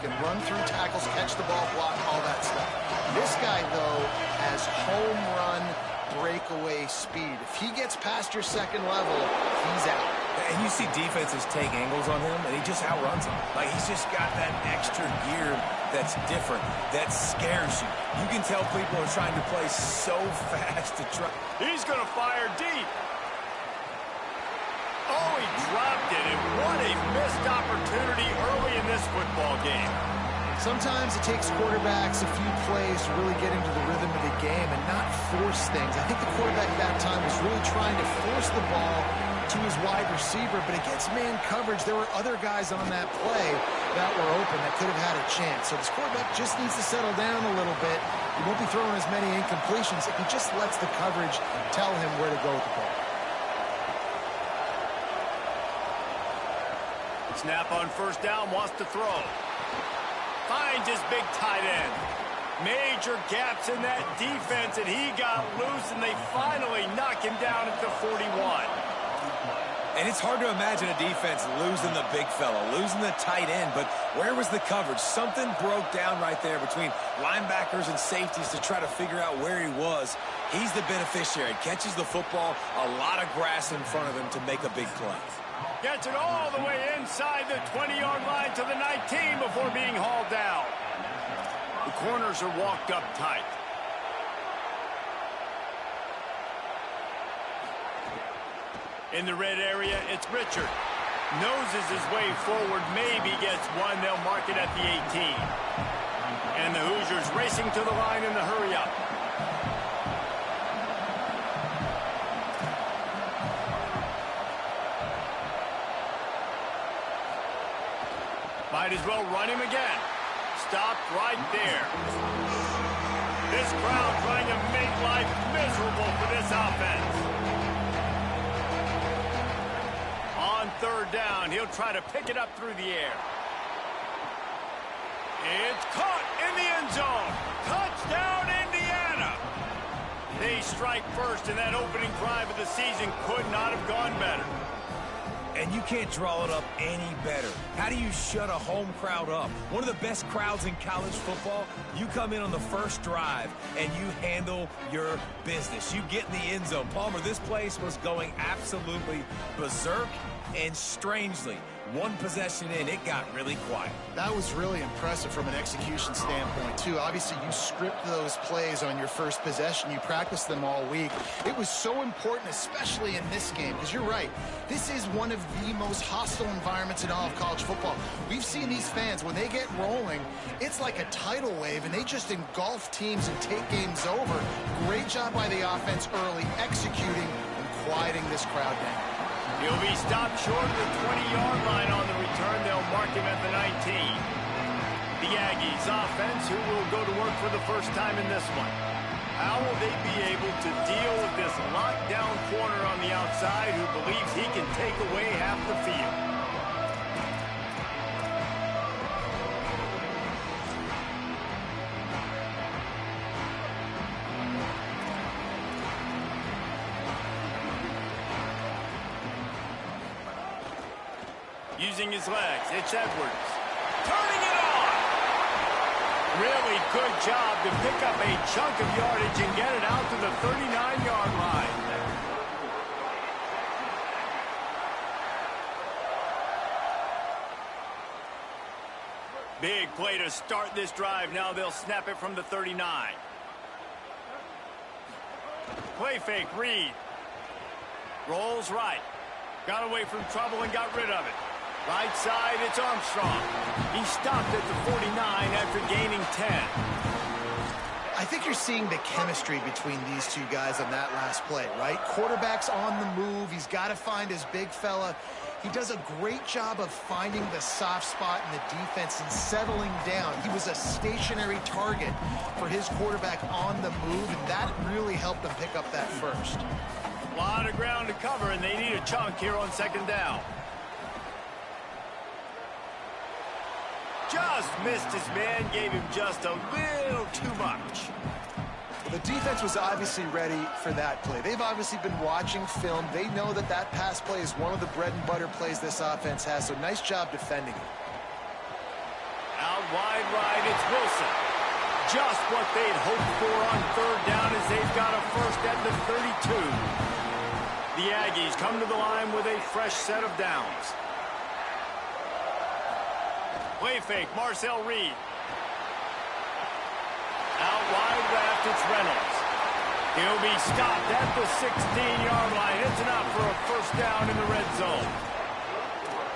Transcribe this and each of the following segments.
can run through tackles, catch the ball, block, all that stuff. This guy, though, has home run breakaway speed. If he gets past your second level, he's out. And you see defenses take angles on him, and he just outruns them. Like, he's just got that extra gear that's different, that scares you. You can tell people are trying to play so fast to try. He's going to fire deep. Oh, he dropped it, and what a missed opportunity early in this football game. Sometimes it takes quarterbacks a few plays to really get into the rhythm of the game and not force things. I think the quarterback that time was really trying to force the ball to his wide receiver, but against man coverage, there were other guys on that play that were open that could have had a chance. So this quarterback just needs to settle down a little bit. He won't be throwing as many incompletions if he just lets the coverage tell him where to go with the ball. Snap on first down, wants to throw. Finds his big tight end. Major gaps in that defense, and he got loose, and they finally knock him down at the 41. And it's hard to imagine a defense losing the big fella, losing the tight end, but where was the coverage? Something broke down right there between linebackers and safeties to try to figure out where he was. He's the beneficiary. Catches the football, a lot of grass in front of him to make a big play. Gets it all the way inside the 20-yard line to the 19 before being hauled down. The corners are walked up tight. In the red area, it's Richard. Noses his way forward, maybe gets one. They'll mark it at the 18. And the Hoosiers racing to the line in the hurry-up. Might as well run him again. Stopped right there. This crowd trying to make life miserable for this offense. On third down, he'll try to pick it up through the air. It's caught in the end zone. Touchdown, Indiana. They strike first, and that opening drive of the season could not have gone better. And you can't draw it up any better. How do you shut a home crowd up? One of the best crowds in college football, you come in on the first drive and you handle your business. You get in the end zone. Palmer, this place was going absolutely berserk, and strangely, one possession in, it got really quiet. That was really impressive from an execution standpoint, too. Obviously, you script those plays on your first possession. You practice them all week. It was so important, especially in this game, because you're right. This is one of the most hostile environments in all of college football. We've seen these fans, when they get rolling, it's like a tidal wave, and they just engulf teams and take games over. Great job by the offense early, executing and quieting this crowd down. He'll be stopped short of the 20-yard line on the return. They'll mark him at the 19. The Aggies offense, who will go to work for the first time in this one. How will they be able to deal with this lockdown corner on the outside who believes he can take away half the field? Using his legs, it's Edwards. Turning it on! Really good job to pick up a chunk of yardage and get it out to the 39-yard line. Big play to start this drive. Now they'll snap it from the 39. Play fake, Reed. Rolls right. Got away from trouble and got rid of it. Right side, it's Armstrong. He stopped at the 49 after gaining 10. I think you're seeing the chemistry between these two guys on that last play, right? Quarterback's on the move. He's got to find his big fella. He does a great job of finding the soft spot in the defense and settling down. He was a stationary target for his quarterback on the move, and that really helped him pick up that first. A lot of ground to cover, and they need a chunk here on second down. Just missed his man, gave him just a little too much. The defense was obviously ready for that play. They've obviously been watching film. They know that that pass play is one of the bread and butter plays this offense has, so nice job defending it. Out wide right. It's Wilson. Just what they'd hoped for on third down as they've got a first at the 32. The Aggies come to the line with a fresh set of downs. Play fake, Marcel Reed. Out wide left, it's Reynolds. He'll be stopped at the 16-yard line. It's enough for a first down in the red zone.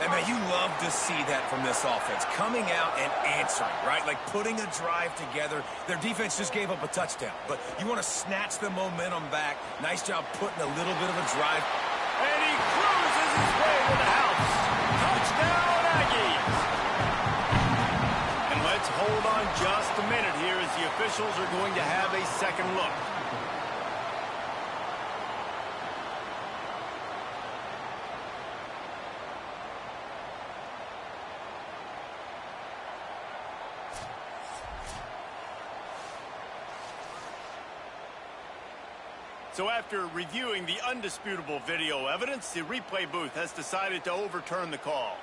And, man, you love to see that from this offense. Coming out and answering, right? Like putting a drive together. Their defense just gave up a touchdown. But you want to snatch the momentum back. Nice job putting a little bit of a drive. And he cruises his way to the house. Touchdown, Aggies. And let's hold on just a minute here as the officials are going to have a second look. So after reviewing the undisputable video evidence, the replay booth has decided to overturn the call.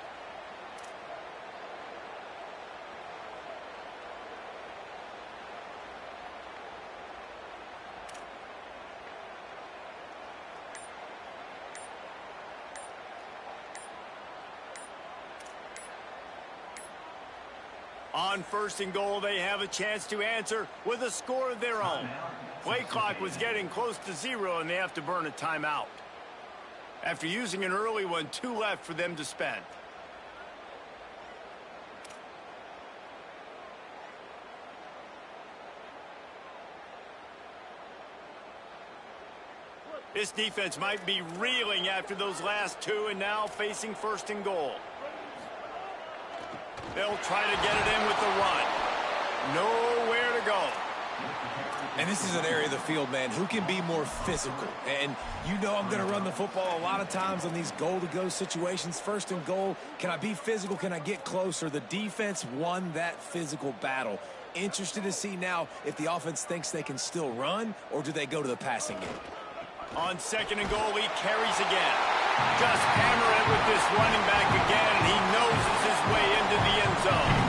On first and goal, they have a chance to answer with a score of their own. Play clock was getting close to 0, and they have to burn a timeout. After using an early one, 2 left for them to spend. This defense might be reeling after those last 2 and now facing first and goal. They'll try to get it in with the run. Nowhere to go. And this is an area of the field, man, who can be more physical. And you know I'm going to run the football a lot of times on these goal-to-go situations. First and goal, can I be physical? Can I get closer? The defense won that physical battle. Interested to see now if the offense thinks they can still run, or do they go to the passing game? On second and goal, he carries again. Just hammer it with this running back again, and he noses his way into the end zone.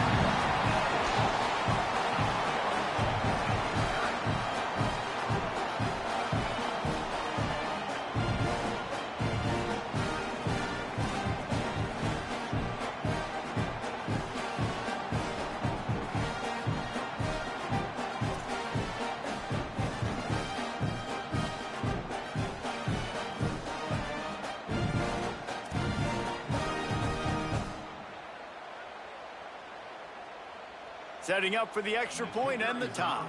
Setting up for the extra point and the tie.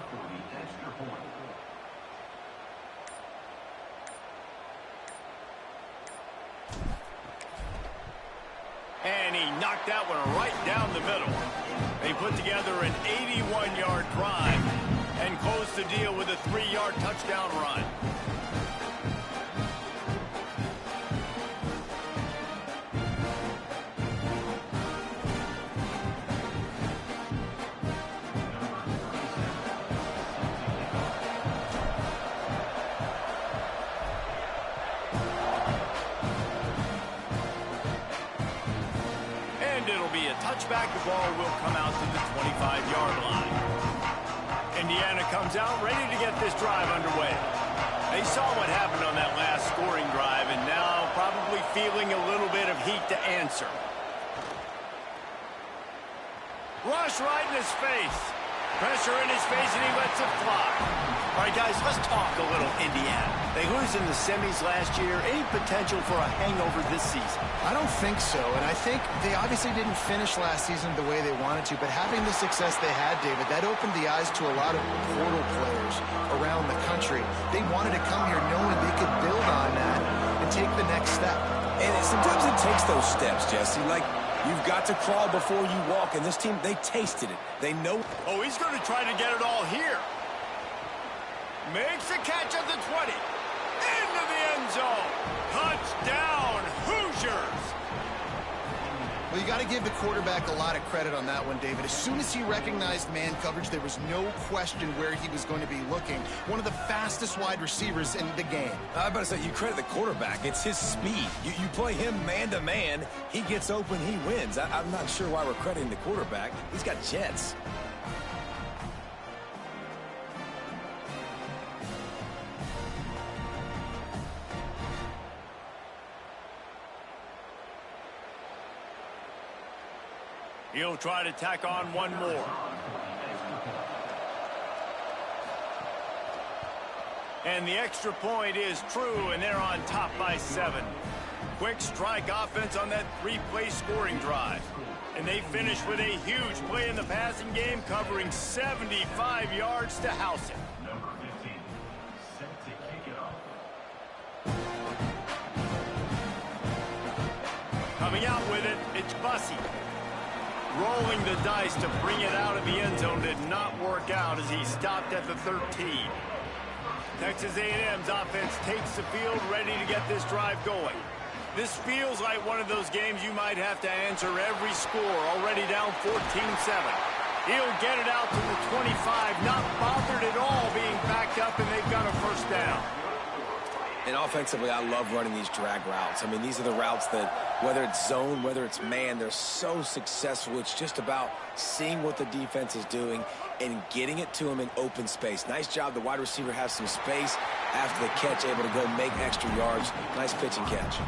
And he knocked that one right down the middle. They put together an 81-yard drive and closed the deal with a 3-yard touchdown run. Touchback, the ball will come out to the 25-yard line. Indiana comes out ready to get this drive underway. They saw what happened on that last scoring drive and now probably feeling a little bit of heat to answer. Rush right in his face. Pressure in his face and he lets it fly. All right, guys, let's talk a little Indiana. They lose in the semis last year. Any potential for a hangover this season? I don't think so, and I think they obviously didn't finish last season the way they wanted to, but having the success they had, David, that opened the eyes to a lot of portal players around the country. They wanted to come here knowing they could build on that and take the next step. And sometimes it takes those steps, Jesse. Like, you've got to crawl before you walk, and this team, they tasted it. They know. Oh, he's going to try to get it all here. Makes a catch at the 20. Into the end zone. Touchdown, Hoosiers. Well, you got to give the quarterback a lot of credit on that one, David. As soon as he recognized man coverage, there was no question where he was going to be looking. One of the fastest wide receivers in the game. I better say, you credit the quarterback. It's his speed. You play him man-to-man, he gets open, he wins. I'm not sure why we're crediting the quarterback. He's got jets. He'll try to tack on one more. And the extra point is true, and they're on top by 7. Quick strike offense on that 3-play scoring drive. And they finish with a huge play in the passing game, covering 75 yards to house it. Number 15, set to kick it off. Coming out with it, it's Bussey. Rolling the dice to bring it out of the end zone did not work out as he stopped at the 13. Texas A&M's offense takes the field, ready to get this drive going. This feels like one of those games you might have to answer every score, already down 14-7. He'll get it out to the 25, not bothered at all being backed up, and they've got a first down. And offensively, I love running these drag routes. I mean, these are the routes that, whether it's zone, whether it's man, they're so successful. It's just about seeing what the defense is doing and getting it to him in open space. Nice job. The wide receiver has some space after the catch, able to go make extra yards. Nice pitch and catch.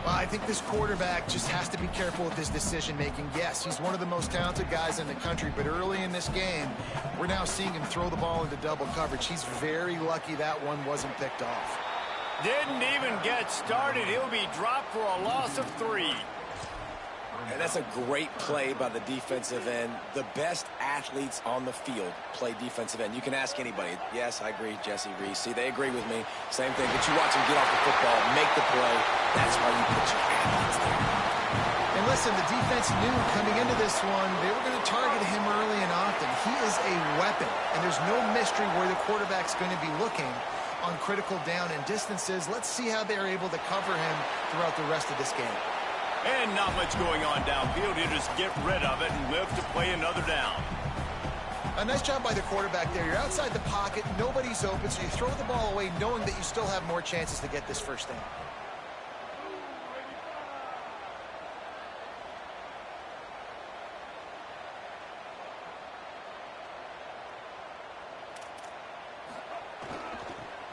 Well, I think this quarterback just has to be careful with his decision-making. Yes, he's one of the most talented guys in the country, but early in this game, we're now seeing him throw the ball into double coverage. He's very lucky that one wasn't picked off. Didn't even get started. He'll be dropped for a loss of 3. And that's a great play by the defensive end. The best athletes on the field play defensive end. You can ask anybody. Yes, I agree, Jesse Reese. See, they agree with me. Same thing. But you watch him get off the football, make the play. That's why you put your athletes there. And listen, the defense knew coming into this one, they were going to target him early and often. He is a weapon, and there's no mystery where the quarterback's going to be looking on critical down and distances. Let's see how they're able to cover him throughout the rest of this game. And not much going on downfield. He'll just get rid of it and live to play another down. A nice job by the quarterback there. You're outside the pocket, nobody's open, so you throw the ball away knowing that you still have more chances to get this first down.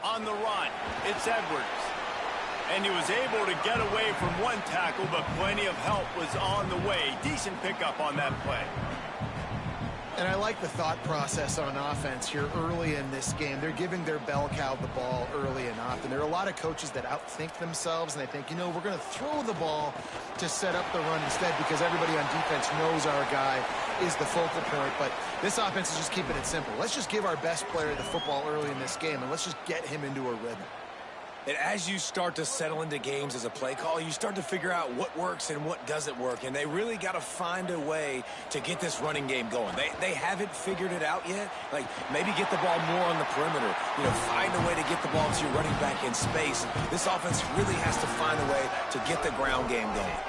On the run, it's Edwards. And he was able to get away from one tackle, but plenty of help was on the way. Decent pickup on that play. And I like the thought process on offense here early in this game. They're giving their bell cow the ball early and often. There are a lot of coaches that outthink themselves, and they think, you know, we're going to throw the ball to set up the run instead because everybody on defense knows our guy is the focal point. But this offense is just keeping it simple. Let's just give our best player the football early in this game, and let's just get him into a rhythm. And as you start to settle into games as a play call, you start to figure out what works and what doesn't work. And they really got to find a way to get this running game going. They haven't figured it out yet. Like, maybe get the ball more on the perimeter. You know, find a way to get the ball to your running back in space. This offense really has to find a way to get the ground game going.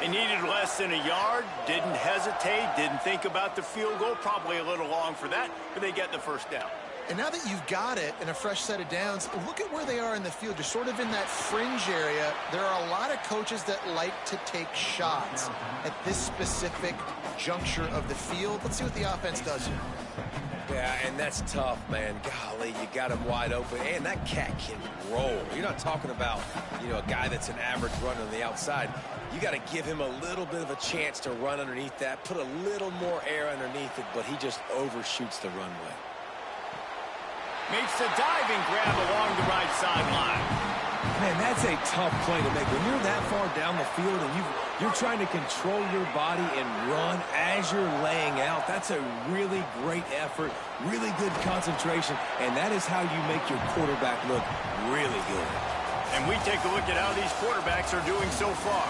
They needed less than a yard, didn't hesitate, didn't think about the field goal. Probably a little long for that, but they get the first down. And now that you've got it and a fresh set of downs, look at where they are in the field. You're sort of in that fringe area. There are a lot of coaches that like to take shots at this specific juncture of the field. Let's see what the offense does here. Yeah, and that's tough, man. Golly, you got him wide open. And that cat can roll. You're not talking about, you know, a guy that's an average runner on the outside. You got to give him a little bit of a chance to run underneath that, put a little more air underneath it, but he just overshoots the runway. Makes a diving grab along the right sideline. Man, that's a tough play to make. When you're that far down the field and you're trying to control your body and run as you're laying out, that's a really great effort, really good concentration, and that is how you make your quarterback look really good. And we take a look at how these quarterbacks are doing so far.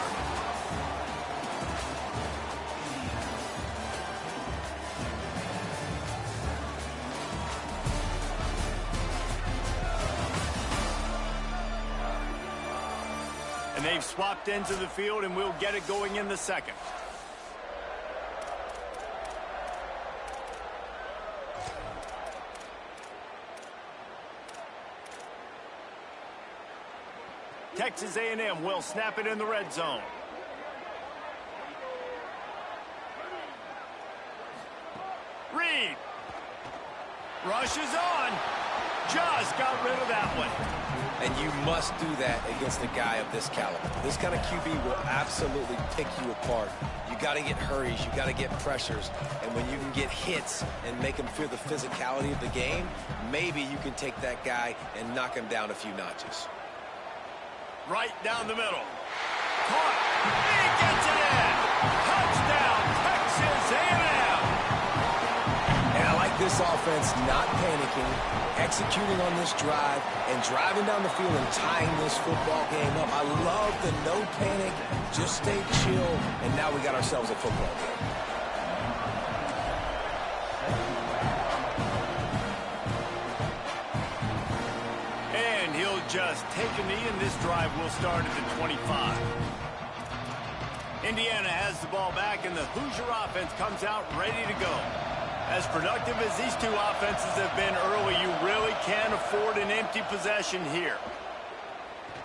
And they've swapped ends of the field, and we'll get it going in the second. Texas A&M will snap it in the red zone. Reed rushes on. Just got rid of that one. And you must do that against a guy of this caliber. This kind of QB will absolutely pick you apart. You got to get hurries. You got to get pressures. And when you can get hits and make him feel the physicality of the game, maybe you can take that guy and knock him down a few notches. Right down the middle. Caught. He gets it in. Touchdown, Texas A&M. And I like this offense not panicking, executing on this drive, and driving down the field and tying this football game up. I love the no panic, just stay chill, and now we got ourselves a football game. And he'll just take a knee, and this drive will start at the 25. Indiana has the ball back, and the Hoosier offense comes out ready to go. As productive as these two offenses have been early, you really can't afford an empty possession here.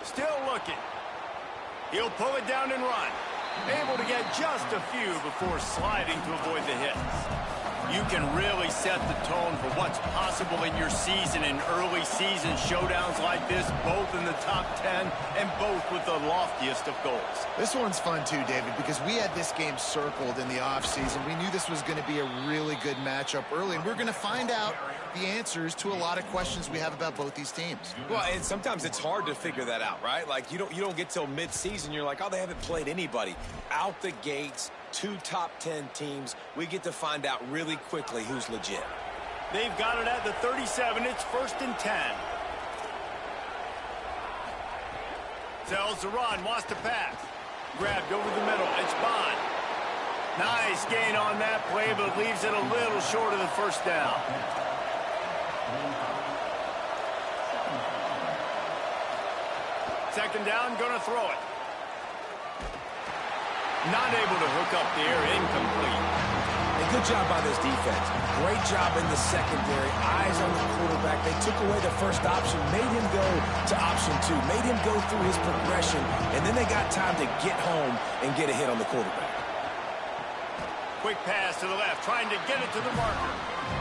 Still looking. He'll pull it down and run. Able to get just a few before sliding to avoid the hits. You can really set the tone for what's possible in your season in early season showdowns like this, both in the top 10 and both with the loftiest of goals. This one's fun too, David, because we had this game circled in the offseason. We knew this was going to be a really good matchup early, and we're going to find out the answers to a lot of questions we have about both these teams. Well, and sometimes it's hard to figure that out, right? Like, you don't get till mid-season, you're like, oh, they haven't played anybody. Out the gates, two top 10 teams, we get to find out really quickly who's legit. They've got it at the 37. It's 1st and 10. Tells the run, wants to pass. Grabbed over the middle. It's Bond. Nice gain on that play, but leaves it a little short of the first down. Second down, gonna throw it. Not able to hook up there, incomplete. And good job by this defense. Great job in the secondary. Eyes on the quarterback. They took away the first option, made him go to option 2, made him go through his progression, and then they got time to get home and get a hit on the quarterback. Quick pass to the left, trying to get it to the marker.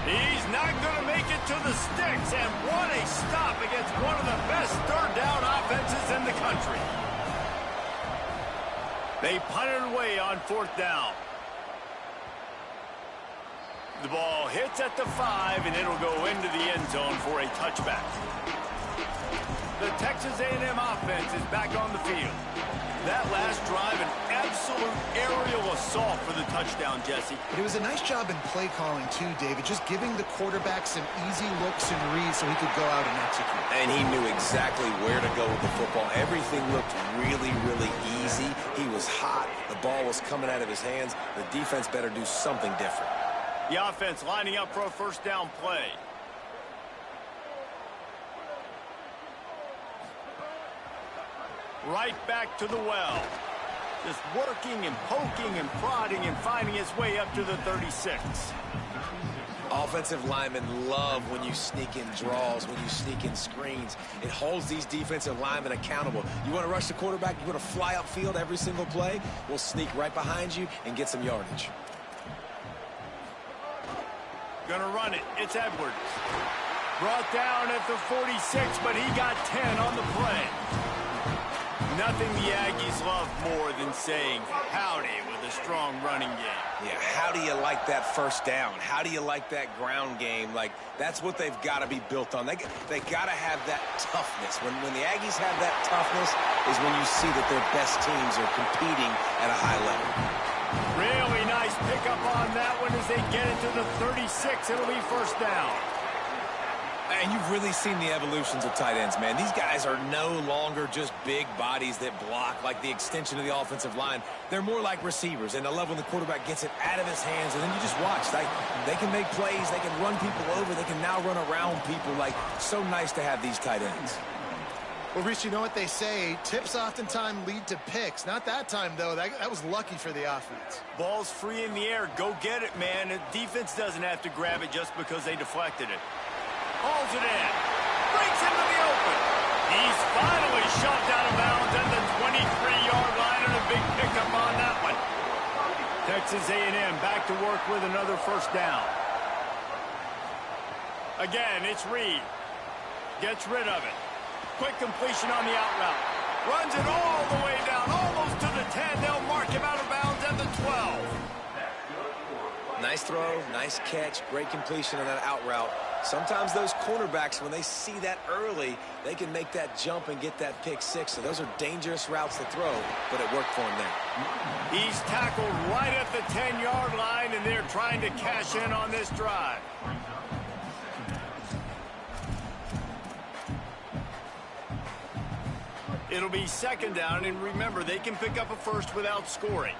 He's not going to make it to the sticks, and what a stop against one of the best third down offenses in the country. They punted away on 4th down. The ball hits at the 5, and it'll go into the end zone for a touchback. The Texas A&M offense is back on the field. That last drive, an absolute aerial assault for the touchdown, Jesse. But it was a nice job in play calling too, David, just giving the quarterback some easy looks and reads so he could go out and execute. And he knew exactly where to go with the football. Everything looked really, really easy. He was hot. The ball was coming out of his hands. The defense better do something different. The offense lining up for a first down play. Right back to the well. Just working and poking and prodding and finding his way up to the 36. Offensive linemen love when you sneak in draws, when you sneak in screens. It holds these defensive linemen accountable. You want to rush the quarterback, you want to fly upfield every single play, we'll sneak right behind you and get some yardage. Gonna run it. It's Edwards. Brought down at the 46, but he got 10 on the play. Nothing the Aggies love more than saying howdy with a strong running game. Yeah, how do you like that first down? How do you like that ground game? Like, that's what they've got to be built on. They got to have that toughness. When the Aggies have that toughness is when you see that their best teams are competing at a high level. Really nice pickup on that one as they get it to the 36. It'll be first down. And you've really seen the evolutions of tight ends, man. These guys are no longer just big bodies that block like the extension of the offensive line. They're more like receivers, and I love when the quarterback gets it out of his hands, and then you just watch. They can make plays. They can run people over. They can now run around people. Like, so nice to have these tight ends. Well, Reese, you know what they say, tips oftentimes lead to picks. Not that time, though. That was lucky for the offense. Ball's free in the air. Go get it, man. The defense doesn't have to grab it just because they deflected it. Hauls it in. Breaks into the open. He's finally shoved out of bounds at the 23-yard line, and a big pickup on that one. Texas A&M back to work with another first down. Again, it's Reed. Gets rid of it. Quick completion on the out route. Runs it all the way down, almost to the 10. They'll mark him out of bounds at the 12. Nice throw, nice catch, great completion on that out route. Sometimes those cornerbacks, when they see that early, they can make that jump and get that pick six. So those are dangerous routes to throw, but it worked for him there. He's tackled right at the 10-yard line, and they're trying to cash in on this drive. It'll be second down, and remember, they can pick up a first without scoring.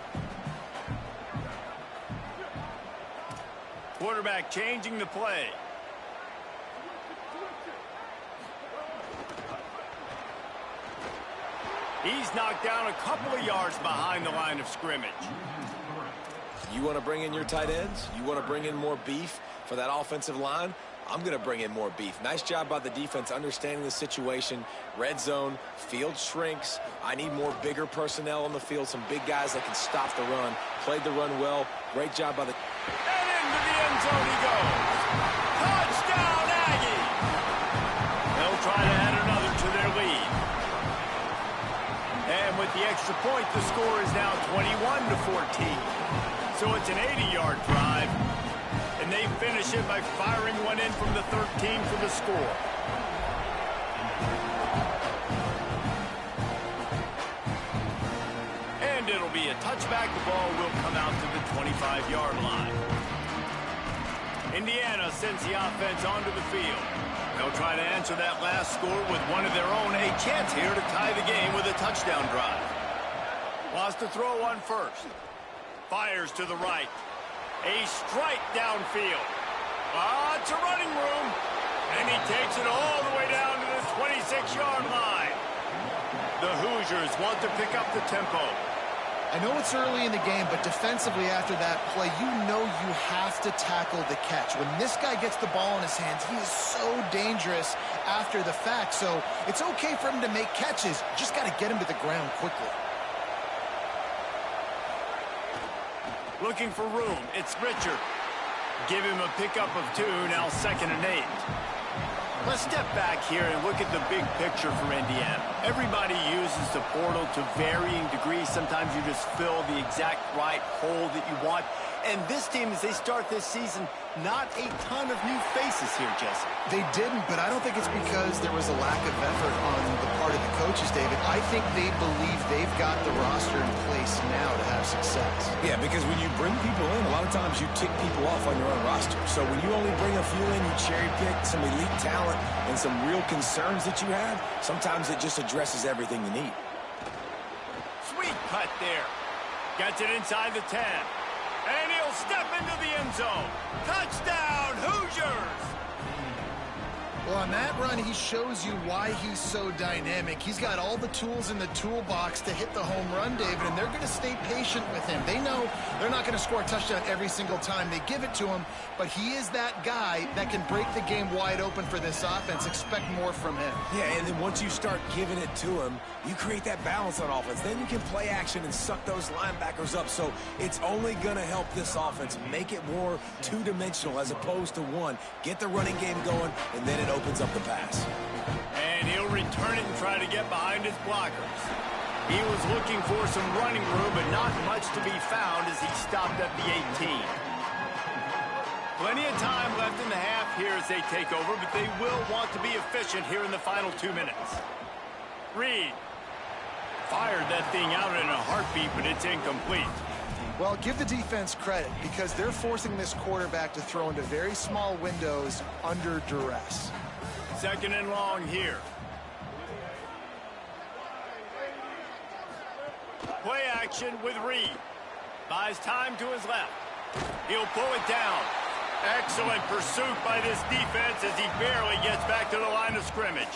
Quarterback changing the play. He's knocked down a couple of yards behind the line of scrimmage. You want to bring in your tight ends? You want to bring in more beef for that offensive line? I'm going to bring in more beef. Nice job by the defense understanding the situation. Red zone, field shrinks. I need more bigger personnel on the field, some big guys that can stop the run. Played the run well. Great job by the... And into the end zone he goes. Touchdown, Aggie! They'll try to add another to their lead. And with the extra point, the score is now 21-14. So it's an 80-yard drive. And they finish it by firing one in from the 13 for the score. And it'll be a touchback. The ball will come out to the 25-yard line. Indiana sends the offense onto the field. They'll try to answer that last score with one of their own. A chance here to tie the game with a touchdown drive. Wants to throw on first. Fires to the right. A strike downfield. Lots of running room. And he takes it all the way down to the 26-yard line. The Hoosiers want to pick up the tempo. I know it's early in the game, but defensively after that play, you know you have to tackle the catch. When this guy gets the ball in his hands, he is so dangerous after the fact. So it's okay for him to make catches. Just got to get him to the ground quickly. Looking for room. It's Richard. Give him a pickup of 2, now 2nd and 8. Let's step back here and look at the big picture for Indiana. Everybody uses the portal to varying degrees. Sometimes you just fill the exact right hole that you want. And this team, as they start this season, not a ton of new faces here, Jesse. They didn't, but I don't think it's because there was a lack of effort on the part of the coaches, David. I think they believe they've got the roster in place now to have success. Yeah, because when you bring people in, a lot of times you tick people off on your own roster. So when you only bring a few in, you cherry pick some elite talent and some real concerns that you have, sometimes it just addresses everything you need. Sweet cut there. Gets it inside the 10. And he'll step into the end zone. Touchdown, Hoosiers! Well, on that run, he shows you why he's so dynamic. He's got all the tools in the toolbox to hit the home run, David, and they're going to stay patient with him. They know they're not going to score a touchdown every single time they give it to him, but he is that guy that can break the game wide open for this offense. Expect more from him. Yeah, and then once you start giving it to him, you create that balance on offense. Then you can play action and suck those linebackers up. So it's only going to help this offense make it more two-dimensional as opposed to one. Get the running game going, and then it opens up the pass. And he'll return it and try to get behind his blockers. He was looking for some running room, but not much to be found as he stopped at the 18. Plenty of time left in the half here as they take over, but they will want to be efficient here in the final 2 minutes. Reed fired that thing out in a heartbeat, but it's incomplete. Well, give the defense credit because they're forcing this quarterback to throw into very small windows under duress. 2nd and long here. Play action with Reed. Buys time to his left. He'll pull it down. Excellent pursuit by this defense as he barely gets back to the line of scrimmage.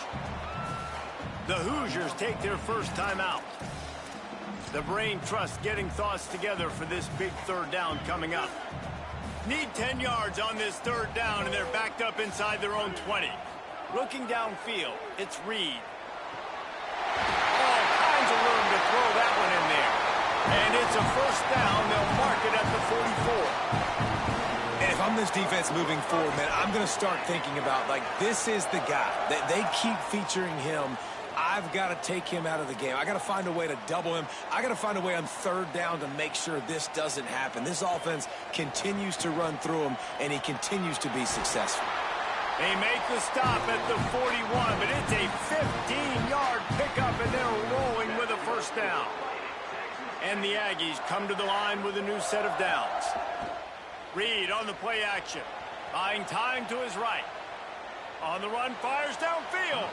The Hoosiers take their first time out. The brain trust getting thoughts together for this big third down coming up. Need 10 yards on this third down, and they're backed up inside their own 20. Looking downfield, it's Reed. All kinds of room to throw that one in there. And it's a first down. They'll mark it at the 44. And if I'm this defense moving forward, man, I'm going to start thinking about, like, this is the guy. They keep featuring him. I've got to take him out of the game. I got to find a way to double him. I got to find a way on third down to make sure this doesn't happen. This offense continues to run through him, and he continues to be successful. They make the stop at the 41, but it's a 15-yard pickup, and they're rolling with a first down. And the Aggies come to the line with a new set of downs. Reed on the play action, buying time to his right. On the run, fires downfield.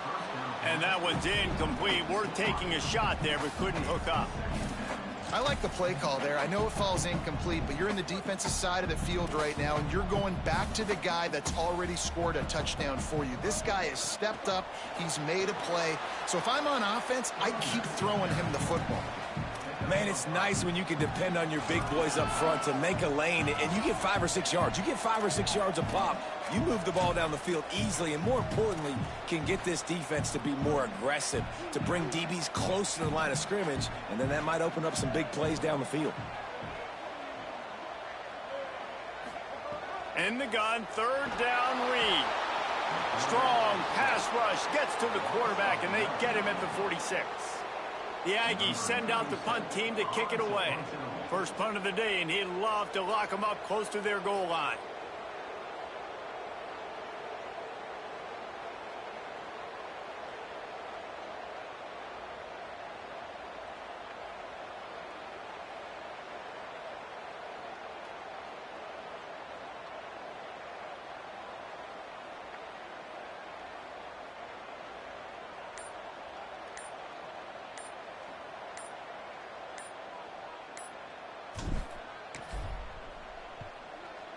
And that one's incomplete. We're taking a shot there, but couldn't hook up. I like the play call there. I know it falls incomplete, but you're in the defensive side of the field right now, and you're going back to the guy that's already scored a touchdown for you. This guy has stepped up. He's made a play. So if I'm on offense, I keep throwing him the football. Man, it's nice when you can depend on your big boys up front to make a lane, and you get 5 or 6 yards. You get 5 or 6 yards a pop. You move the ball down the field easily, and more importantly, can get this defense to be more aggressive, to bring DBs close to the line of scrimmage, and then that might open up some big plays down the field. In the gun, third down, Reed. Strong pass rush, gets to the quarterback, and they get him at the 46. The Aggies send out the punt team to kick it away. First punt of the day, and he'd love to lock them up close to their goal line.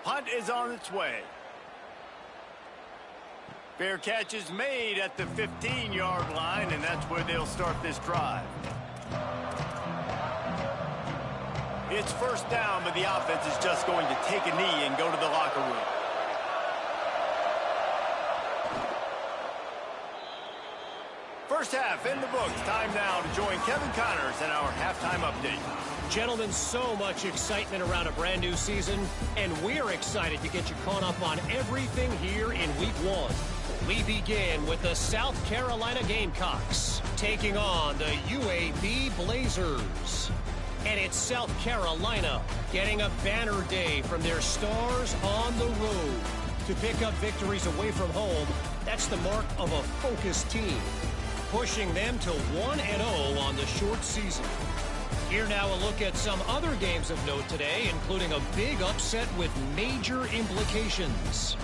Punt is on its way. Fair catch is made at the 15-yard line, and that's where they'll start this drive. It's first down, but the offense is just going to take a knee and go to the locker room. First half in the books. Time now to join Kevin Connors in our halftime update. Gentlemen, so much excitement around a brand new season, and we're excited to get you caught up on everything here in Week 1. We begin with the South Carolina Gamecocks taking on the UAB Blazers. And it's South Carolina getting a banner day from their stars on the road. To pick up victories away from home, that's the mark of a focused team, pushing them to 1-0 on the short season. Here now a look at some other games of note today, including a big upset with major implications.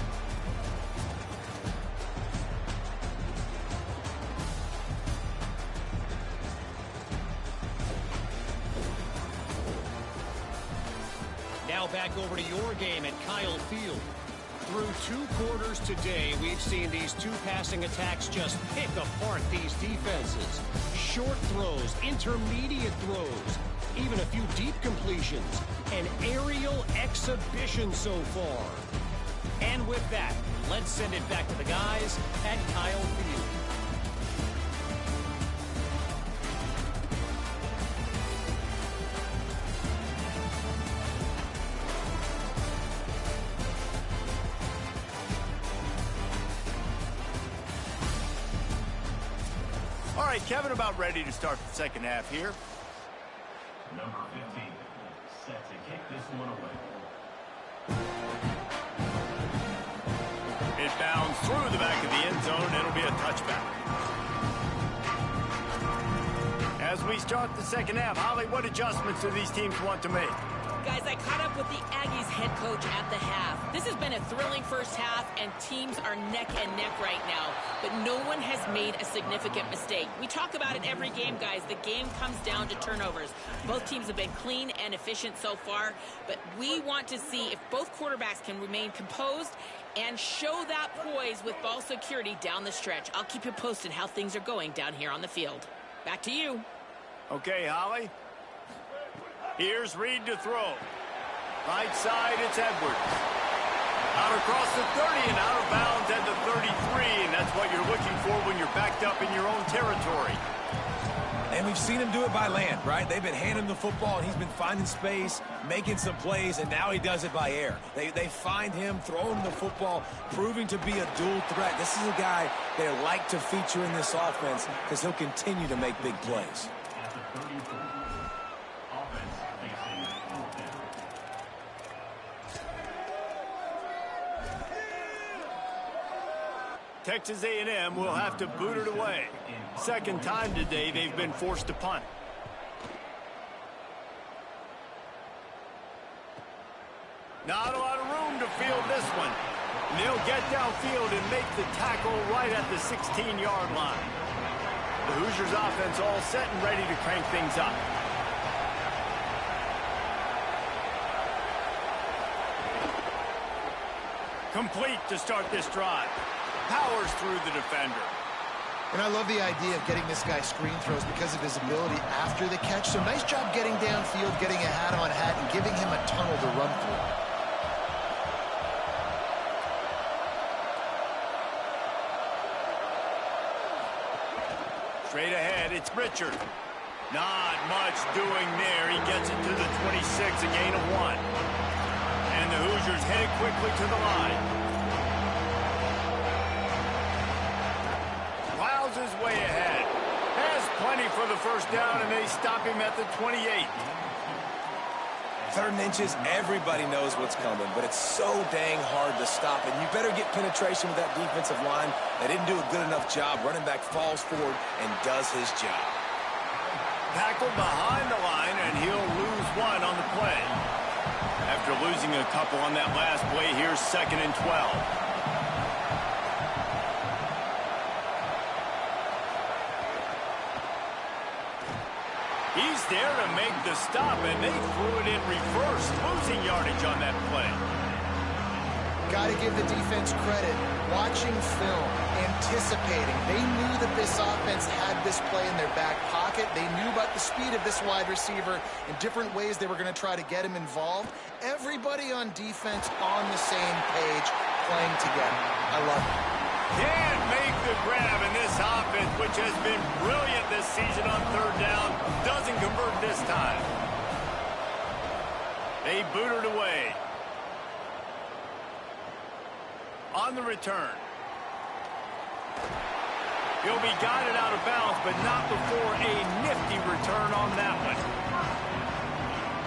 Now back over to your game at Kyle Field. Through 2 quarters today, we've seen these 2 passing attacks just pick apart these defenses. Short throws, intermediate throws, even a few deep completions. An aerial exhibition so far. And with that, let's send it back to the guys at Kyle Field. All right, Kevin, about ready to start the second half here. Number 15, set to kick this one away. It bounds through the back of the end zone, and it'll be a touchback. As we start the second half, Holly, what adjustments do these teams want to make? Guys, I caught up with the Aggies head coach at the half. This has been a thrilling first half, and teams are neck and neck right now. But no one has made a significant mistake. We talk about it every game, guys. The game comes down to turnovers. Both teams have been clean and efficient so far, but we want to see if both quarterbacks can remain composed and show that poise with ball security down the stretch. I'll keep you posted how things are going down here on the field. Back to you. Okay, Holly. Here's Reed to throw. Right side, it's Edwards. Out across the 30 and out of bounds at the 33, and that's what you're looking for when you're backed up in your own territory. And we've seen him do it by land, right? They've been handing him the football, and he's been finding space, making some plays, and now he does it by air. They find him, throw him the football, proving to be a dual threat. This is a guy they like to feature in this offense because he'll continue to make big plays. At the 34, offense facing fourth down. Texas A&M will have to boot it away. Second time today they've been forced to punt. Not a lot of room to field this one. And they'll get downfield and make the tackle right at the 16-yard line. The Hoosiers offense all set and ready to crank things up. Complete to start this drive. Powers through the defender. And I love the idea of getting this guy screen throws because of his ability after the catch. So nice job getting downfield, getting a hat-on-hat, and giving him a tunnel to run through. Straight ahead, it's Richard. Not much doing there. He gets it to the 26, a gain of 1. And the Hoosiers headed quickly to the line. His way ahead. Has plenty for the first down, and they stop him at the 28. 3rd and inches, everybody knows what's coming, but it's so dang hard to stop. And you better get penetration with that defensive line. They didn't do a good enough job. Running back falls forward and does his job. Tackled behind the line, and he'll lose 1 on the play. After losing a couple on that last play, here's 2nd and 12. He's there to make the stop, and they threw it in reverse, losing yardage on that play. Got to give the defense credit. Watching film, anticipating. They knew that this offense had this play in their back pocket. They knew about the speed of this wide receiver and different ways they were going to try to get him involved. Everybody on defense on the same page, playing together. I love it. Can't make the grab, in this offense, which has been brilliant this season on 3rd down, doesn't convert this time. They boot it away. On the return. He'll be guided out of bounds, but not before a nifty return on that one.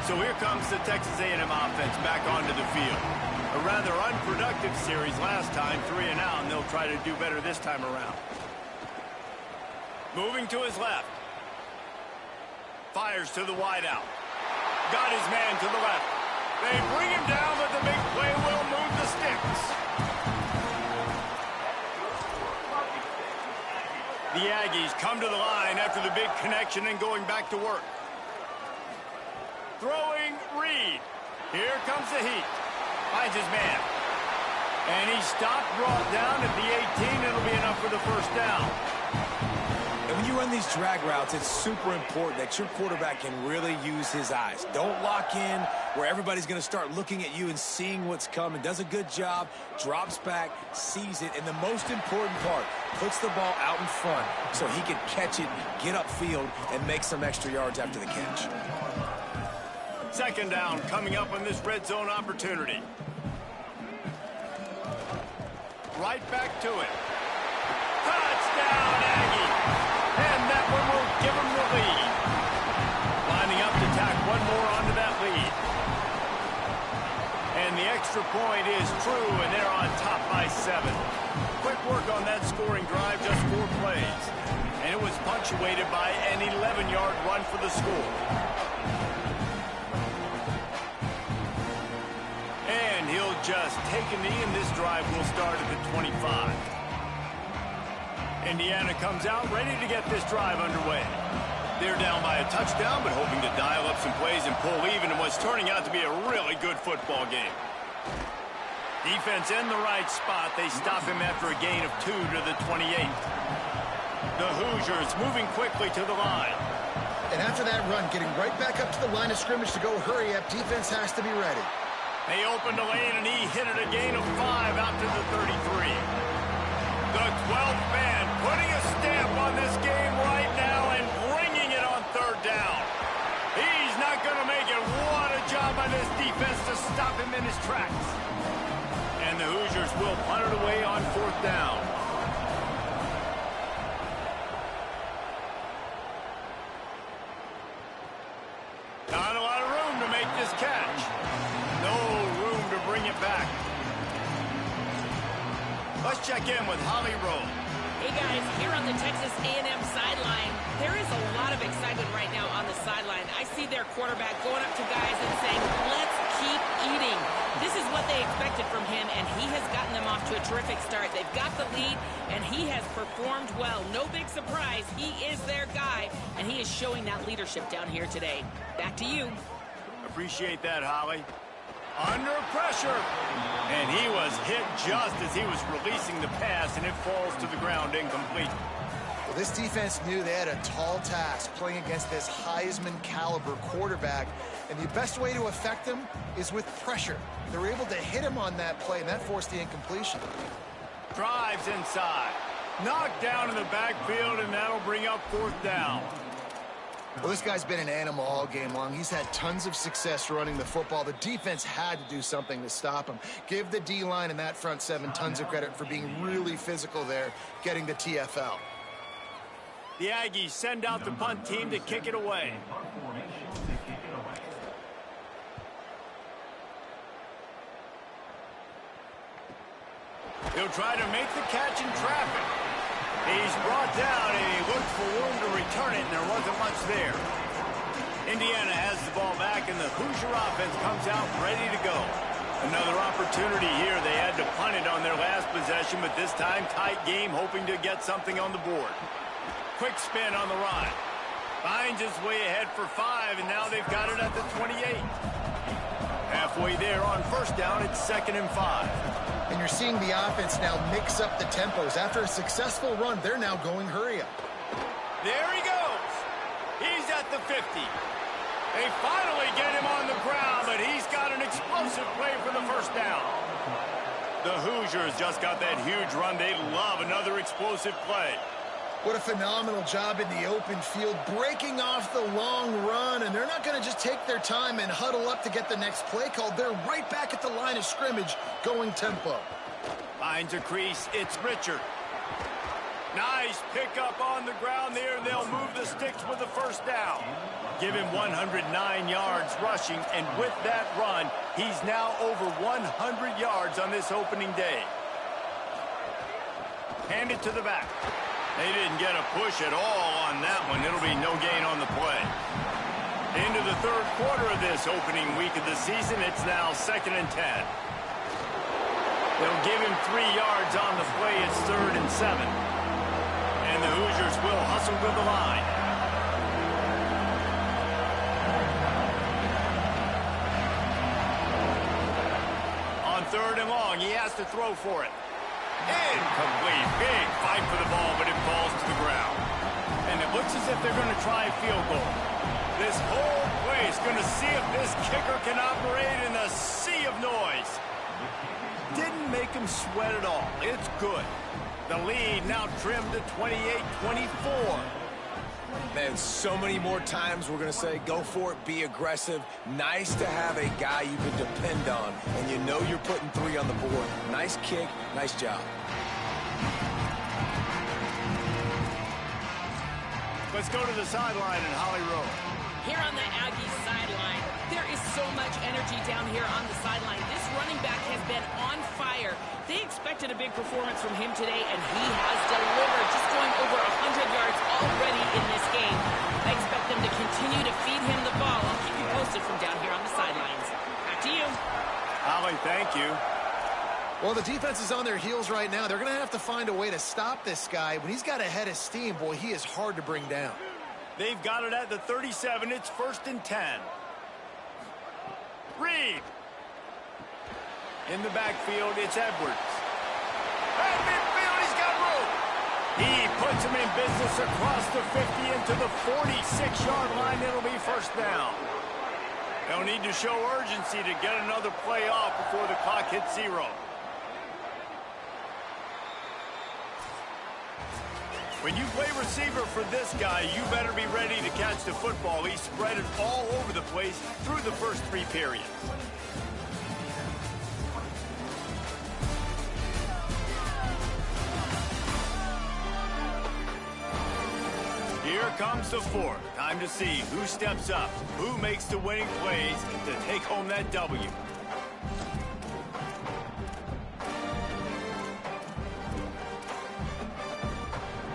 So here comes the Texas A&M offense back onto the field. A rather unproductive series last time, 3 and out, and they'll try to do better this time around. Moving to his left. Fires to the wideout. Got his man to the left. They bring him down, but the big play will move the sticks. The Aggies come to the line after the big connection and going back to work. Throwing Reed. Here comes the heat. Finds his man. And he stopped, brought down at the 18. It'll be enough for the first down. And when you run these drag routes, it's super important that your quarterback can really use his eyes. Don't lock in where everybody's going to start looking at you and seeing what's coming. Does a good job, drops back, sees it, and the most important part, puts the ball out in front so he can catch it, get upfield, and make some extra yards after the catch. 2nd down coming up on this red zone opportunity. Right back to it. Touchdown, Aggie! And that one will give them the lead. Lining up to tack one more onto that lead. And the extra point is true, and they're on top by 7. Quick work on that scoring drive, just 4 plays. And it was punctuated by an 11-yard run for the score. just take a knee, and this drive will start at the 25. Indiana comes out ready to get this drive underway. They're down by a touchdown, but hoping to dial up some plays and pull even in what's turning out to be a really good football game. Defense in the right spot. They stop him after a gain of 2 to the 28. The Hoosiers moving quickly to the line. And after that run, getting right back up to the line of scrimmage to go hurry up, defense has to be ready. They opened a lane, and he hit it a gain of 5 out to the 33. The 12th man putting a stamp on this game right now and bringing it on third down. He's not going to make it. What a job by this defense to stop him in his tracks. And the Hoosiers will punt it away on fourth down. Not a lot of room to make this catch. No room to bring it back. Let's check in with Holly Rowe. Hey guys, here on the Texas A&M sideline, there is a lot of excitement right now on the sideline. I see their quarterback going up to guys and saying, let's keep eating. This is what they expected from him, and he has gotten them off to a terrific start. They've got the lead, and he has performed well. No big surprise. He is their guy, and he is showing that leadership down here today. Back to you. Appreciate that, Holly. Under pressure. And he was hit just as he was releasing the pass, and it falls to the ground incomplete. Well, this defense knew they had a tall task playing against this Heisman caliber quarterback, and the best way to affect him is with pressure. They were able to hit him on that play, and that forced the incompletion. Drives inside. Knocked down in the backfield, and that'll bring up fourth down. Well, this guy's been an animal all game long. He's had tons of success running the football. The defense had to do something to stop him. Give the D-line and that front seven tons of credit for being really physical there, getting the TFL. The Aggies send out the punt team to kick it away. He'll try to make the catch in traffic. He's brought down, and he looked for room to return it, and there wasn't much there. Indiana has the ball back, and the Hoosier offense comes out ready to go. Another opportunity here. They had to punt it on their last possession, but this time tight game, hoping to get something on the board. Quick spin on the run. Finds his way ahead for 5, and now they've got it at the 28. Halfway there on first down, it's 2nd and 5. And you're seeing the offense now mix up the tempos. After a successful run, they're now going hurry up. There he goes. He's at the 50. They finally get him on the ground, but he's got an explosive play for the first down. The Hoosiers just got that huge run. They love another explosive play. What a phenomenal job in the open field, breaking off the long run, and they're not going to just take their time and huddle up to get the next play called. They're right back at the line of scrimmage, going tempo. Finds a crease. It's Richard. Nice pickup on the ground there. They'll move the sticks with the first down. Give him 109 yards rushing, and with that run, he's now over 100 yards on this opening day. Hand it to the back. They didn't get a push at all on that one. It'll be no gain on the play. Into the third quarter of this opening week of the season, it's now 2nd and 10. They'll give him 3 yards on the play. It's 3rd and 7. And the Hoosiers will hustle to the line. On 3rd and long, he has to throw for it. Incomplete. Big fight for the ball, but it falls to the ground. And it looks as if they're going to try a field goal. This whole place going to see if this kicker can operate in a sea of noise. Didn't make him sweat at all. It's good. The lead now trimmed to 28-24. Man, so many more times we're going to say, go for it, be aggressive. Nice to have a guy you can depend on, and you know you're putting 3 on the board. Nice kick, nice job. Let's go to the sideline in Holly Rowe. Here on the Aggies sideline, there is so much energy down here on the sideline. This running back has been on fire. They expected a big performance from him today, and he has delivered, just going over 100 yards already in this game. I expect them to continue to feed him the ball. I'll keep you posted from down here on the sidelines. Back to you. Holly, thank you. Well, the defense is on their heels right now. They're going to have to find a way to stop this guy. When he's got a head of steam, boy, he is hard to bring down. They've got it at the 37. It's 1st and 10. Reed. In the backfield, it's Edwards. At midfield, he's got room. He puts him in business across the 50 into the 46-yard line. It'll be 1st down. They'll need to show urgency to get another play off before the clock hits 0. When you play receiver for this guy, you better be ready to catch the football. He spread it all over the place through the first 3 periods. Here comes the 4th. Time to see who steps up, who makes the winning plays to take home that W.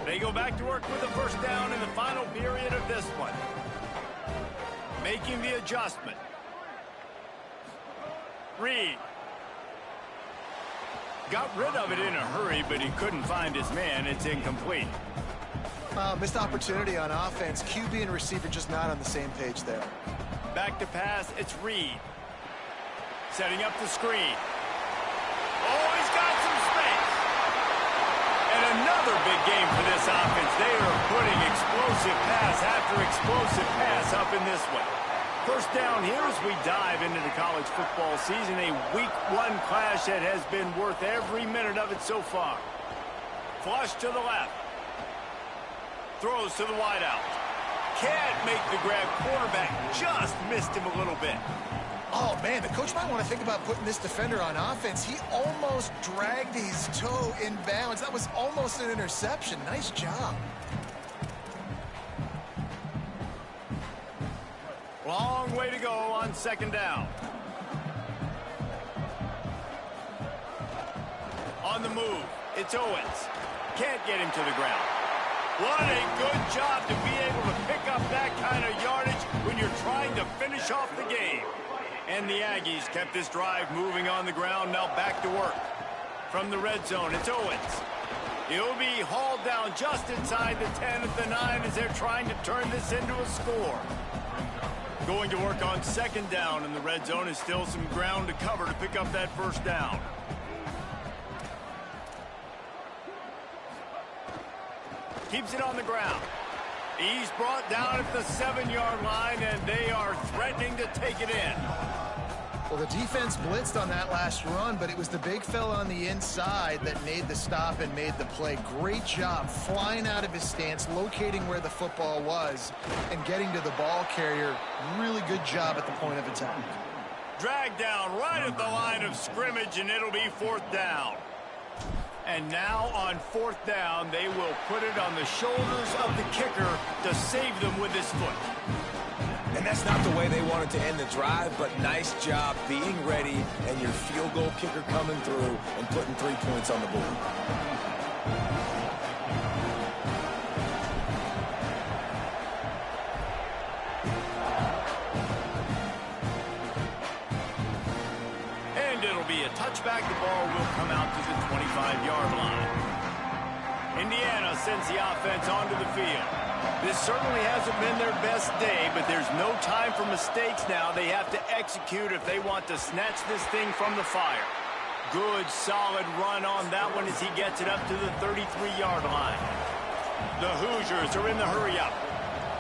They go back to work with the 1st down in the final period of this one. Making the adjustment. Reed. Got rid of it in a hurry, but he couldn't find his man. It's incomplete. Missed opportunity on offense. QB and receiver just not on the same page there. Back to pass, it's Reed. Setting up the screen. Oh, he's got some space. And another big game for this offense. They are putting explosive pass after explosive pass up in this one. 1st down here as we dive into the college football season. A week 1 clash that has been worth every minute of it so far. Flush to the left. Throws to the wideout. Can't make the grab. Quarterback just missed him a little bit. Oh, man, the coach might want to think about putting this defender on offense. He almost dragged his toe in bounds. That was almost an interception. Nice job. Long way to go on 2nd down. On the move, it's Owens. Can't get him to the ground. What a good job to be able to pick up that kind of yardage when you're trying to finish off the game. And the Aggies kept this drive moving on the ground, now back to work. From the red zone, it's Owens. He'll be hauled down just inside the 10 at the 9 as they're trying to turn this into a score. Going to work on 2nd down in the red zone is still some ground to cover to pick up that 1st down. Keeps it on the ground. He's brought down at the 7-yard line, and they are threatening to take it in. Well, the defense blitzed on that last run, but it was the big fella on the inside that made the stop and made the play. Great job flying out of his stance, locating where the football was, and getting to the ball carrier. Really good job at the point of attack. Dragged down right at the line of scrimmage, and it'll be 4th down. And now on 4th down, they will put it on the shoulders of the kicker to save them with his foot. And that's not the way they wanted to end the drive, but nice job being ready and your field goal kicker coming through and putting 3 points on the board. And it'll be a touchback. The ball will come out to the 25-yard line. Indiana sends the offense onto the field. This certainly hasn't been their best day, but there's no time for mistakes now. They have to execute if they want to snatch this thing from the fire. Good, solid run on that one as he gets it up to the 33-yard line. The Hoosiers are in the hurry-up.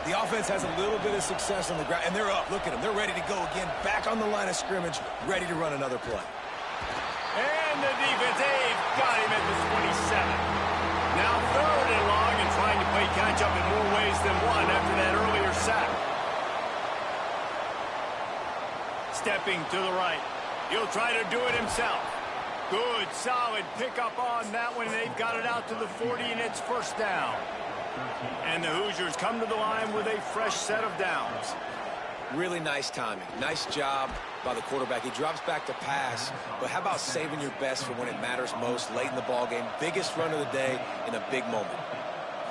The offense has a little bit of success on the ground, and they're up. Look at them. They're ready to go again. Back on the line of scrimmage, ready to run another play. And the defense, they've got him at the 27. Now 3rd and long and trying to play catch-up in more ways than one after that earlier sack. Stepping to the right. He'll try to do it himself. Good, solid pickup on that one. They've got it out to the 40, and it's 1st down. And the Hoosiers come to the line with a fresh set of downs. Really nice timing. Nice job by the quarterback. He drops back to pass, but how about saving your best for when it matters most late in the ball game? Biggest run of the day in a big moment.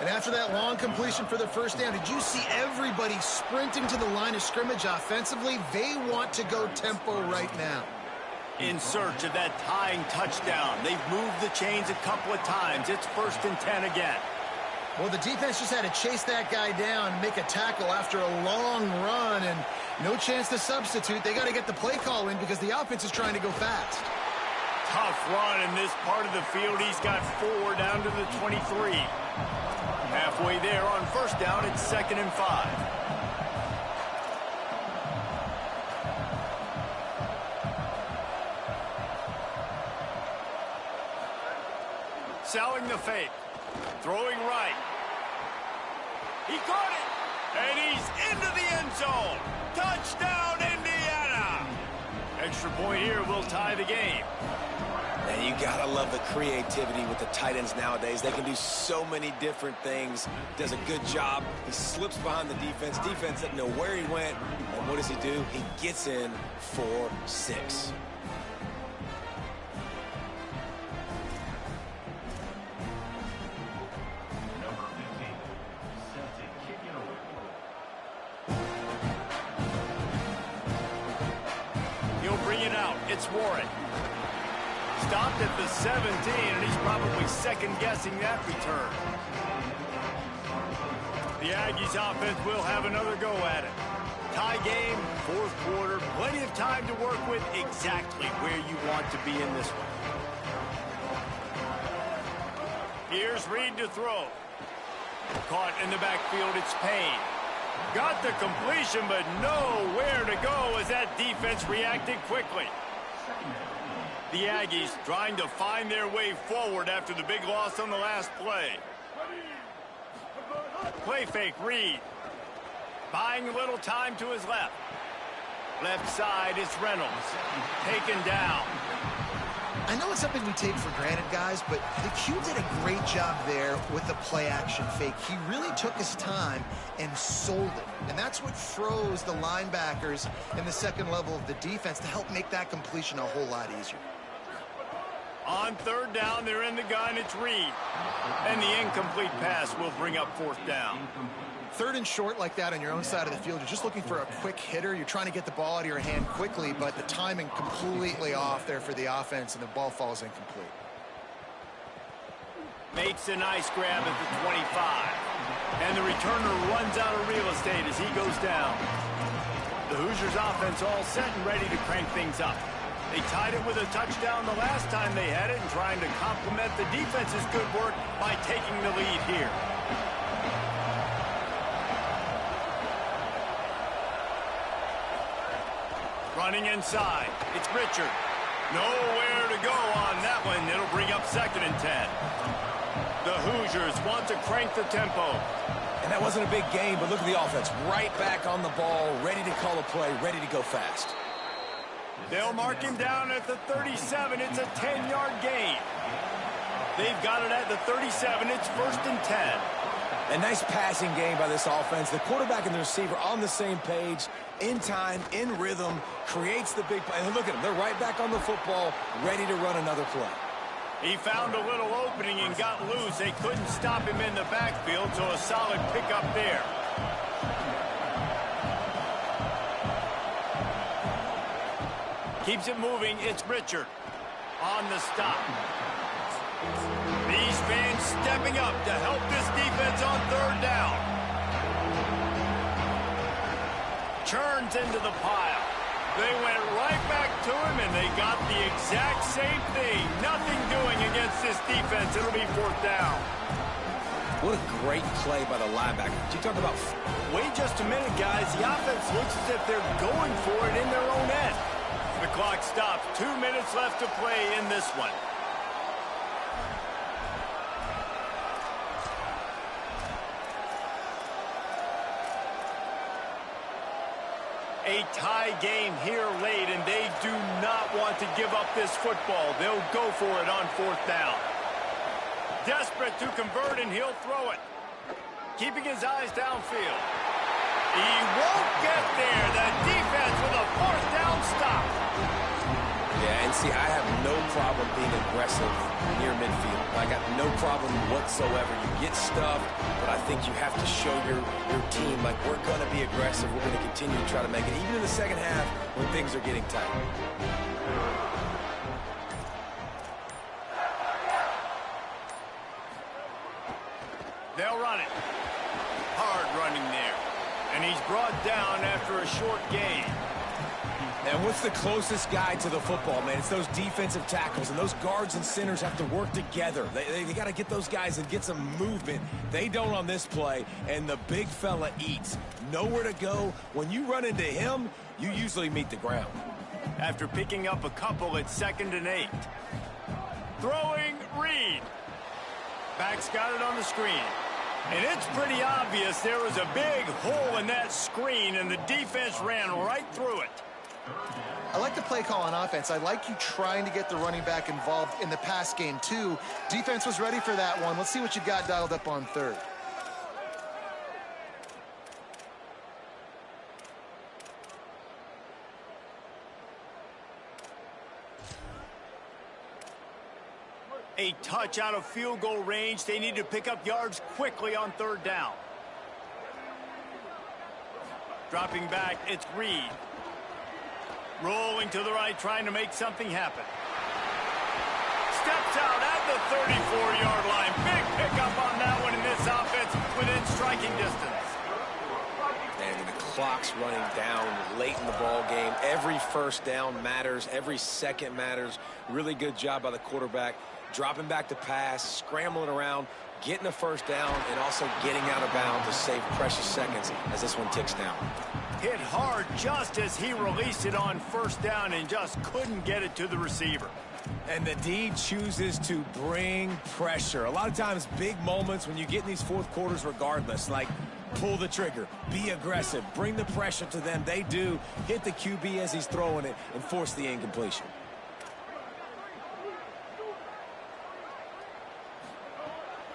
And after that long completion for the 1st down, did you see everybody sprinting to the line of scrimmage offensively? They want to go tempo right now. in search of that tying touchdown. They've moved the chains a couple of times. It's 1st and 10 again. Well, the defense just had to chase that guy down and make a tackle after a long run, and no chance to substitute. They got to get the play call in because the offense is trying to go fast. Tough run in this part of the field. He's got 4 down to the 23. Halfway there on 1st down, it's 2nd and 5. Selling the fake. Throwing right. He caught it. And he's into the end zone. Touchdown, Indiana. Extra point here will tie the game. And you gotta love the creativity with the tight ends nowadays. They can do so many different things. Does a good job. He slips behind the defense. Defense doesn't know where he went. And what does he do? He gets in for 6. Number 15, set to kick it away. He'll bring it out. It's Warren. Stopped at the 17, and he's probably second-guessing that return. The Aggies offense will have another go at it. Tie game, 4th quarter, plenty of time to work with, exactly where you want to be in this one. Here's Reed to throw. Caught in the backfield, it's Payne. Got the completion, but nowhere to go as that defense reacted quickly. The Aggies trying to find their way forward after the big loss on the last play. Play fake, Reed. Buying a little time to his left. Left side is Reynolds. Taken down. I know it's something we take for granted, guys, but the Q did a great job there with the play-action fake. He really took his time and sold it. And that's what froze the linebackers in the second level of the defense to help make that completion a whole lot easier. On 3rd down, they're in the gun. It's Reed. And the incomplete pass will bring up 4th down. 3rd and short like that on your own side of the field, you're just looking for a quick hitter. You're trying to get the ball out of your hand quickly, but the timing completely off there for the offense, and the ball falls incomplete. Makes a nice grab at the 25. And the returner runs out of real estate as he goes down. The Hoosiers offense all set and ready to crank things up. They tied it with a touchdown the last time they had it and trying to complement the defense's good work by taking the lead here. Running inside. It's Richard. Nowhere to go on that one. It'll bring up 2nd and 10. The Hoosiers want to crank the tempo. And that wasn't a big game, but look at the offense. Right back on the ball, ready to call a play, ready to go fast. They'll mark him down at the 37. It's a 10-yard gain. They've got it at the 37. It's 1st and 10. A nice passing game by this offense. The quarterback and the receiver on the same page, in time, in rhythm, creates the big play. And look at them. They're right back on the football, ready to run another play. He found a little opening and got loose. They couldn't stop him in the backfield, so a solid pickup there. Keeps it moving. It's Richard on the stop. These fans stepping up to help this defense on 3rd down. Churns into the pile. They went right back to him, and they got the exact same thing. Nothing doing against this defense. It'll be 4th down. What a great play by the linebacker. You talk about... Wait just a minute, guys. The offense looks as if they're going for it in their own end. The clock stops. 2 minutes left to play in this one. A tie game here late, and they do not want to give up this football. They'll go for it on 4th down. Desperate to convert, and he'll throw it. Keeping his eyes downfield. He won't get there. The defense with a 4th down stop. Yeah, and see, I have no problem being aggressive near midfield. I got no problem whatsoever. You get stuffed, but I think you have to show your team, like, we're going to be aggressive. We're going to continue to try to make it, even in the second half when things are getting tight. They'll run it. Hard running there. And he's brought down after a short gain. And what's the closest guy to the football, man? It's those defensive tackles, and those guards and centers have to work together. They got to get those guys and get some movement. They don't on this play, and the big fella eats. Nowhere to go. When you run into him, you usually meet the ground. After picking up a couple, it's 2nd and 8. Throwing Reed. Back's got it on the screen. And it's pretty obvious there was a big hole in that screen, and the defense ran right through it. I like the play call on offense. I like you trying to get the running back involved in the pass game, too. Defense was ready for that one. Let's see what you got dialed up on 3rd. A touch out of field goal range. They need to pick up yards quickly on 3rd down. Dropping back, it's Reed. Rolling to the right, trying to make something happen. Steps out at the 34-yard line. Big pickup on that one in this offense within striking distance. And the clock's running down late in the ball game. Every first down matters. Every second matters. Really good job by the quarterback. Dropping back to pass, scrambling around, getting a first down, and also getting out of bounds to save precious seconds as this one ticks down. Hit hard just as he released it on 1st down and just couldn't get it to the receiver. And the D chooses to bring pressure. A lot of times, big moments when you get in these fourth quarters regardless, like pull the trigger, be aggressive, bring the pressure to them. They do. Hit the QB as he's throwing it and force the incompletion.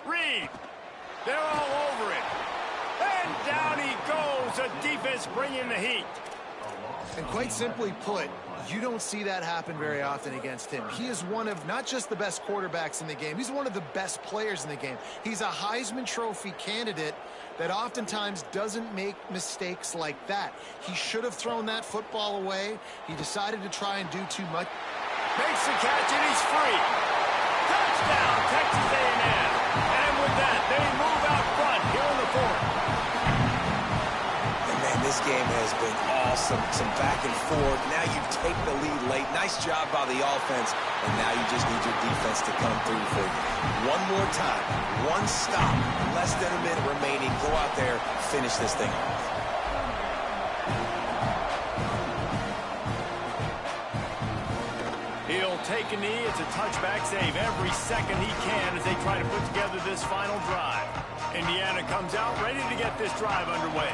Reed, they're all over it. And down he goes. The defense bringing the heat. And quite simply put, you don't see that happen very often against him. He is one of not just the best quarterbacks in the game, he's one of the best players in the game. He's a Heisman Trophy candidate that oftentimes doesn't make mistakes like that. He should have thrown that football away. He decided to try and do too much. Makes the catch and he's free. Touchdown, Texas A&M. And with that, they move out front here in the 4th. And man, this game has been awesome. Some back and forth. Now you take the lead late. Nice job by the offense. And now you just need your defense to come through for you. One more time. One stop. Less than a minute remaining. Go out there, finish this thing off. He'll take a knee. It's a touchback save every second he can as they try to put together this final drive. Indiana comes out ready to get this drive underway.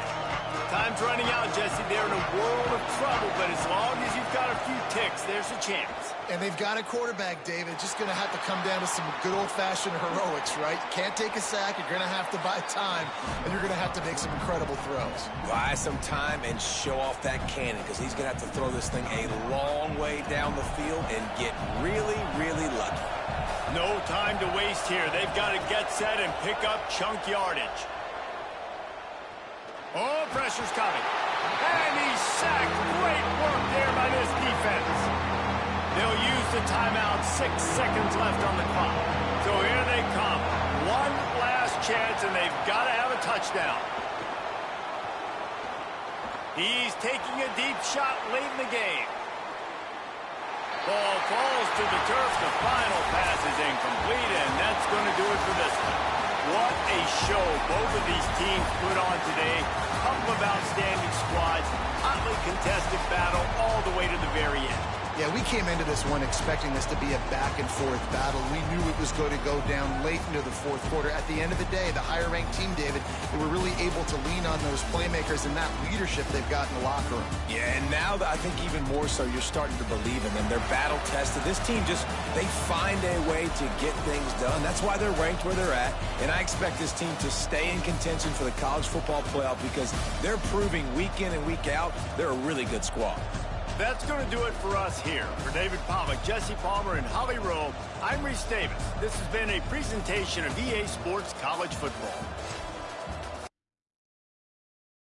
Time's running out, Jesse. They're in a world of trouble, but as long as you've got a few ticks, there's a chance. And they've got a quarterback, David. Just going to have to come down to some good old-fashioned heroics, right? You can't take a sack. You're going to have to buy time, and you're going to have to make some incredible throws. Buy some time and show off that cannon because he's going to have to throw this thing a long way down the field and get really, really lucky. No time to waste here. They've got to get set and pick up chunk yardage. Oh, pressure's coming. And he's sacked. Great work there by this defense. They'll use the timeout. 6 seconds left on the clock. So here they come. One last chance, and they've got to have a touchdown. He's taking a deep shot late in the game. Ball falls to the turf. The final pass is incomplete, and that's going to do it for this one. What a show both of these teams put on today. Couple of outstanding squads. Hotly contested battle all the way to the very end. Yeah, we came into this one expecting this to be a back-and-forth battle. We knew it was going to go down late into the fourth quarter. At the end of the day, the higher-ranked team, David, they were really able to lean on those playmakers and that leadership they've got in the locker room. Yeah, and now I think even more so, you're starting to believe in them. They're battle-tested. This team they find a way to get things done. That's why they're ranked where they're at. And I expect this team to stay in contention for the college football playoff because they're proving week in and week out they're a really good squad. That's going to do it for us here. For David Pollack, Jesse Palmer, and Holly Rowe, I'm Reese Davis. This has been a presentation of EA Sports College Football.